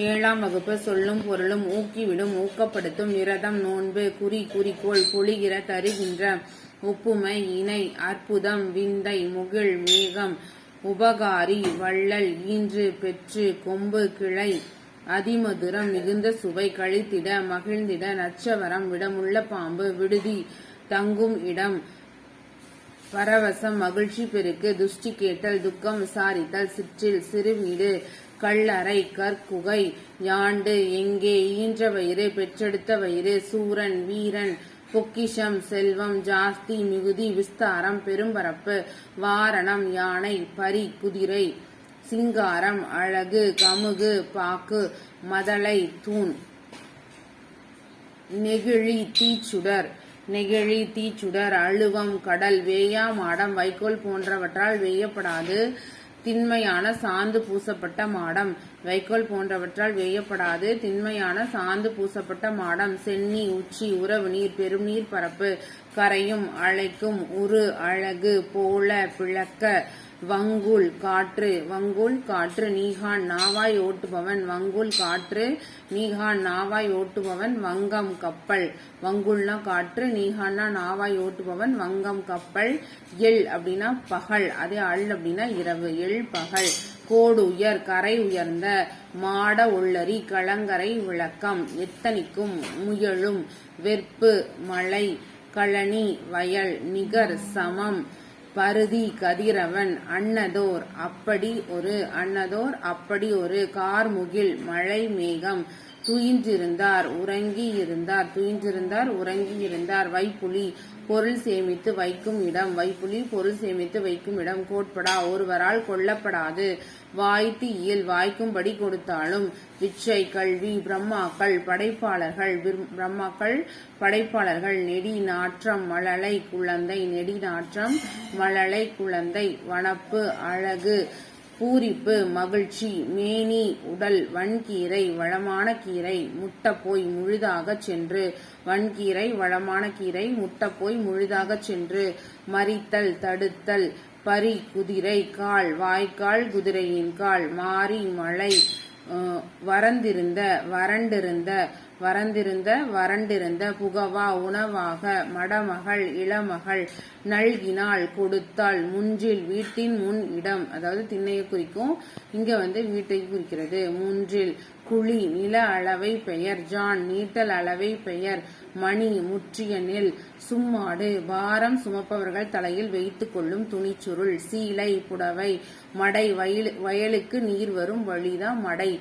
ஏழாம் வகுப்பு. சொல்லும் பொருளும் ஊக்கிவிடும் ஊக்கப்படுத்தும் விரதம் நோன்பு குறிக்கோள் பொழிகிற தருகின்ற ஒப்புமை இணை அற்புதம் விந்தை முகில் மேகம் உபகாரி வள்ளல் ஈன்று பெற்று கொம்பு கிளை அதிமதுரம் மிகுந்த சுவை கழித்திட மகிழ்ந்திட நச்சவரம் விடமுள்ள பாம்பு விடுதி தங்கும் இடம் பரவசம் மகிழ்ச்சி பெருக்கு துஷ்டி கேட்டல் துக்கம் விசாரித்தல் சிற்றில் சிறுவீடு கல்லறை கற்குகை யாண்டு எங்கே ஈன்ற வயிறு பெற்றெடுத்த வயிறு சூரன் வீரன் பொக்கிஷம் செல்வம் ஜாஸ்தி மிகுதி விஸ்தாரம் பெரும்பரப்பு வாரணம் யானை பரி குதிரை சிங்காரம் அழகு கமுகு பாக்கு மதலை தூண் நெகிழி தீச்சுடர் அழுவம் கடல் வேயா மாடம் வைக்கோல் போன்றவற்றால் வேயப்படாது திண்மையான சாந்து பூசப்பட்ட மாடம் வைக்கோல் போன்றவற்றால் வேயப்படாது திண்மையான சாந்து பூசப்பட்ட மாடம் சென்னி உச்சி உறவு நீர் பெருநீர் பரப்பு கரையும் அழைக்கும் உரு அழகு போல பிளக்க வங்கூல் காற்று நீகான் நாவாய் ஓட்டுபவன் வங்கூல் காற்று நீகான் நாவாய் ஓட்டுபவன் வங்கம் கப்பல் வங்கூல்னா காற்று நீகான்னா நாவாய் ஓட்டுபவன் வங்கம் கப்பல் எள் அப்படின்னா பகல் அதே அள் அப்படின்னா இரவு எள் பகல் கோடு உயர் கரை உயர்ந்த மாட உள்ளரி கலங்கரை விளக்கம் எத்தனிக்கும் முயலும் வெற்பு மலை கழனி வயல் நிகர் சமம் பருதி கதிரவன் அன்னதோர் அப்படி ஒரு கார்முகில் மழை மேகம் துயின்றிருந்தார் உறங்கியிருந்தார் வைப்புலி பொருள் சேமித்து வைக்கும் இடம் கோட்படா ஒருவரால் கொல்லப்படாது வாய்த்து இயல் வாய்க்கும்படி கொடுத்தாலும் விச்சை கல்வி பிரம்மாக்கள் படைப்பாளர்கள் நெடி நாற்றம் மழலை குழந்தை வனப்பு அழகு பூரிப்பு மகிழ்ச்சி மேனி உடல் வன்கீரை வளமான கீரை முட்டப்போய் முழுதாகச் சென்று மறித்தல் தடுத்தல் பரி குதிரை கால் வாய்க்கால் குதிரையின் கால் மாறி மழை வறண்டிருந்த புகவா உணவாக மடமகள் இளமகள் நல்கினால் கொடுத்தால் முன்றில் வீட்டின் முன் இடம் அதாவது திண்ணையை குறிக்கும் இங்க வீட்டை குறிக்கிறது மூன்றில் குழி நில அளவை பெயர் ஜான் நீட்டல் அளவை பெயர் மணி முற்றிய நெல் சும்மாடு பாரம் சுமப்பவர்கள் தலையில் வைத்துக் கொள்ளும் துணிச்சுருள் சீலை புடவை மடை வயலுக்கு நீர் வரும் வழிதான் மடை